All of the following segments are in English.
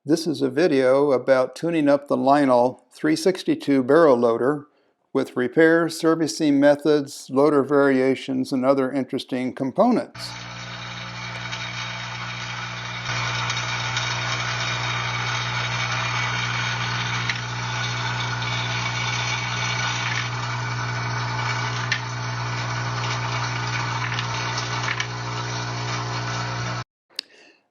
This is a video about tuning up the Lionel 362 barrel loader with repairs, servicing methods, loader variations, and other interesting components.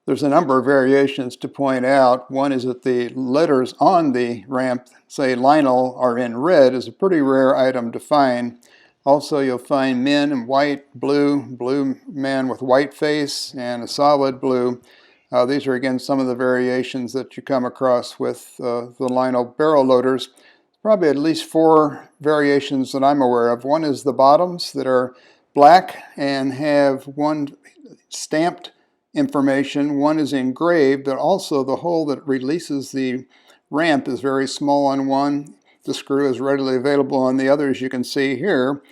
There's a number of variations to point out. One is that the letters on the ramp, say Lionel, are in red, is a pretty rare item to find. Also, you'll find men in white, blue man with white face, and a solid blue. These are again some of the variations that you come across with the Lionel barrel loaders. Probably at least 4 variations that I'm aware of. One is the bottoms that are black and have one stamped information. One is engraved, but also the hole that releases the ramp is very small on one. The screw is readily available on the other, as you can see here.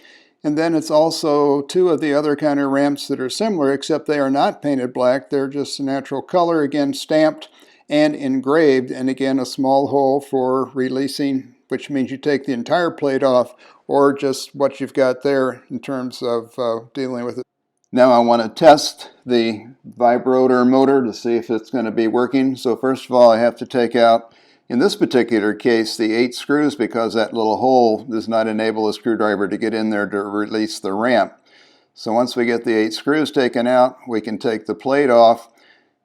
And then it's also 2 of the other kind of ramps that are similar, except they are not painted black. They're just a natural color, again stamped and engraved, and again a small hole for releasing, which means you take the entire plate off or just what you've got there in terms of dealing with it. Now I want to test the Vibrator motor to see if it's going to be working. So first of all, I have to take out, in this particular case, the 8 screws, because that little hole does not enable a screwdriver to get in there to release the ramp. So once we get the 8 screws taken out, we can take the plate off,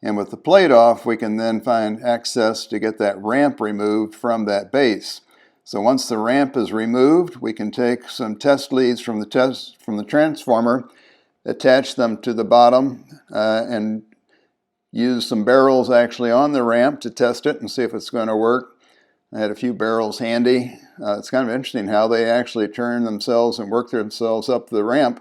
and with the plate off, we can then find access to get that ramp removed from that base. So once the ramp is removed, we can take some test leads from the transformer, attach them to the bottom, and use some barrels actually on the ramp to test it and see if it's going to work. I had a few barrels handy. It's kind of interesting how they actually turn themselves and work themselves up the ramp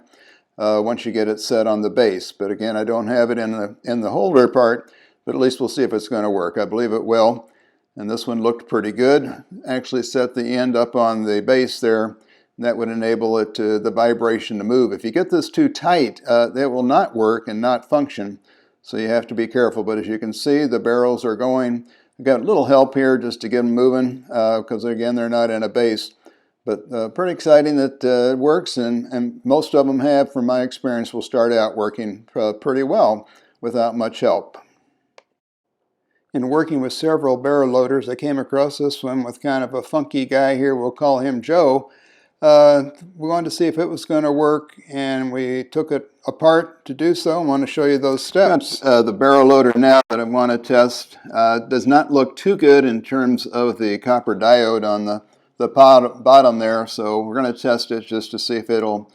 once you get it set on the base. But again, I don't have it in the holder part, but at least we'll see if it's going to work. I believe it will. And this one looked pretty good. Actually set the end up on the base there. That would enable it to the vibration to move. If you get this too tight, it will not work and not function. So you have to be careful. But as you can see, the barrels are going. I've got a little help here just to get them moving because again, they're not in a base. But pretty exciting that it works, and most of them have, from my experience, will start out working pretty well without much help. In working with several barrel loaders, I came across this one with kind of a funky guy here. We'll call him Joe. We wanted to see if it was going to work, and we took it apart to do so. I want to show you those steps. The barrel loader now that I want to test does not look too good in terms of the copper diode on the bottom there, so we're going to test it just to see if it'll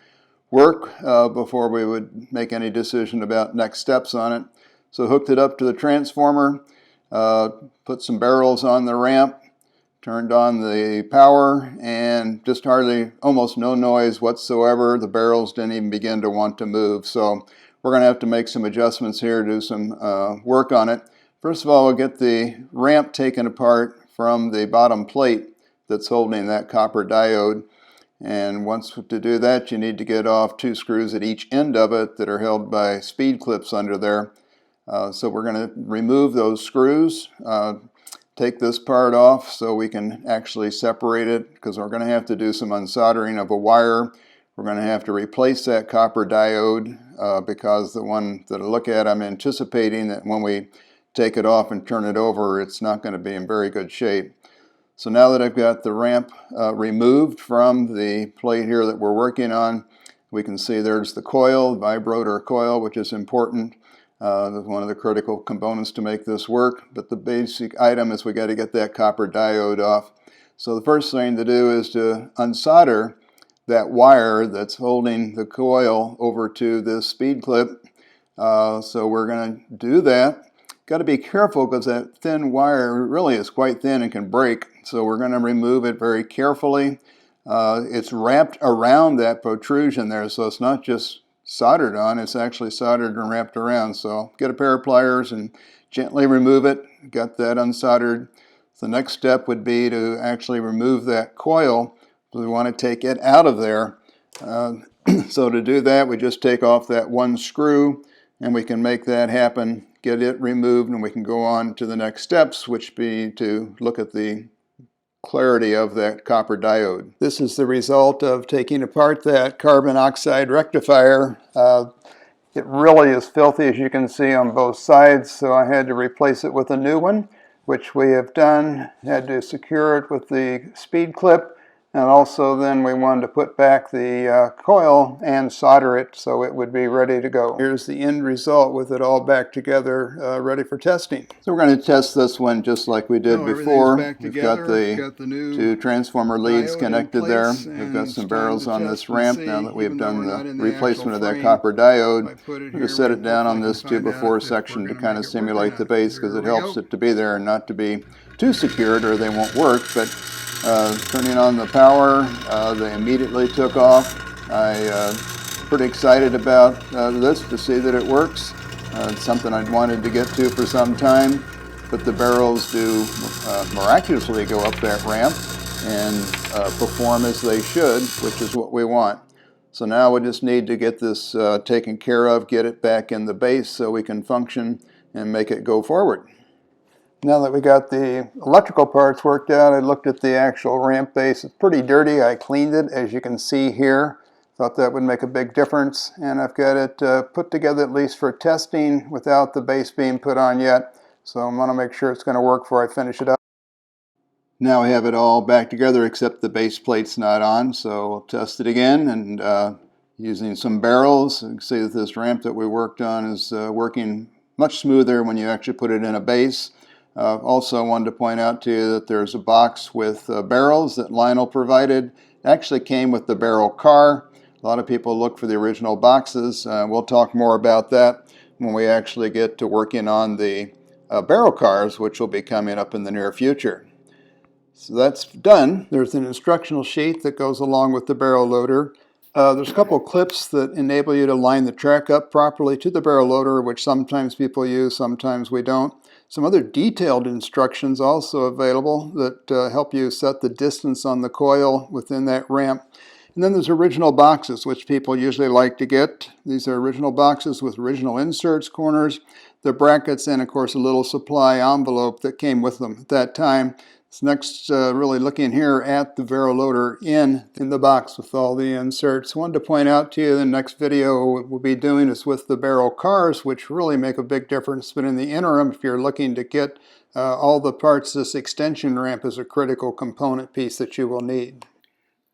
work before we would make any decision about next steps on it. So hooked it up to the transformer, put some barrels on the ramp, turned on the power, and just almost no noise whatsoever. The barrels didn't even begin to want to move. So we're going to have to make some adjustments here, do some work on it. First of all, we'll get the ramp taken apart from the bottom plate that's holding that copper diode. And once to do that, you need to get off 2 screws at each end of it that are held by speed clips under there. So we're going to remove those screws. Take this part off so we can actually separate it, because we're going to have to do some unsoldering of a wire. We're going to have to replace that copper diode because the one that I look at, I'm anticipating that when we take it off and turn it over, it's not going to be in very good shape. So now that I've got the ramp removed from the plate here that we're working on, we can see there's the coil, Vibrator coil, which is important. One of the critical components to make this work, but the basic item is we got to get that copper diode off. So the first thing to do is to unsolder that wire that's holding the coil over to this speed clip. So we're going to do that. Got to be careful because that thin wire really is quite thin and can break. So we're going to remove it very carefully. It's wrapped around that protrusion there, so it's not just soldered on, it's actually soldered and wrapped around. So get a pair of pliers and gently remove it. Got that unsoldered. The next step would be to actually remove that coil. We want to take it out of there. So to do that, we just take off that 1 screw, and we can make that happen. get it removed, and we can go on to the next steps, which be to look at the clarity of that copper diode. This is the result of taking apart that carbon oxide rectifier. It really is filthy, as you can see, on both sides, so I had to replace it with a new one, which we have done. Had to secure it with the speed clip, and also then we wanted to put back the coil and solder it so it would be ready to go. Here's the end result with it all back together, ready for testing. So we're going to test this one just like we did before. We've got the two transformer leads connected there. We've got some barrels on this ramp now that we've done the replacement of that copper diode. We're going to set it down on this 2x4 section to kind of simulate the base, because it helps it to be there and not to be too secured or they won't work. But turning on the power, they immediately took off. I'm pretty excited about this to see that it works. It's something I'd wanted to get to for some time, but the barrels do miraculously go up that ramp and perform as they should, which is what we want. So now we just need to get this taken care of, get it back in the base so we can function and make it go forward. Now that we got the electrical parts worked out, I looked at the actual ramp base. It's pretty dirty. I cleaned it, as you can see here. Thought that would make a big difference, and I've got it put together at least for testing without the base being put on yet. So I'm going to make sure it's going to work before I finish it up. Now we have it all back together except the base plate's not on, so we'll test it again, and using some barrels, you can see that this ramp that we worked on is working much smoother when you actually put it in a base. Also wanted to point out to you that there's a box with barrels that Lionel provided. It actually came with the barrel car. A lot of people look for the original boxes. We'll talk more about that when we actually get to working on the barrel cars, which will be coming up in the near future. So that's done. There's an instructional sheet that goes along with the barrel loader. There's a couple clips that enable you to line the track up properly to the barrel loader, which sometimes people use, sometimes we don't. Some other detailed instructions also available that help you set the distance on the coil within that ramp. And then there's original boxes, which people usually like to get. These are original boxes with original inserts, corners, the brackets, and of course a little supply envelope that came with them at that time. So next, really looking here at the barrel loader in the box with all the inserts. Wanted to point out to you the next video we'll be doing is with the barrel cars, which really make a big difference. But in the interim, if you're looking to get all the parts, this extension ramp is a critical component piece that you will need.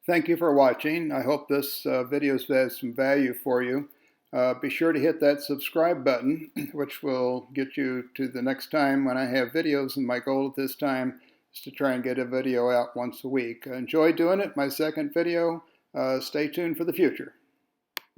Thank you for watching. I hope this video has had some value for you. Be sure to hit that subscribe button, which will get you to the next time when I have videos. And my goal at this time is to try and get a video out once a week. Enjoy doing it. My second video. Stay tuned for the future.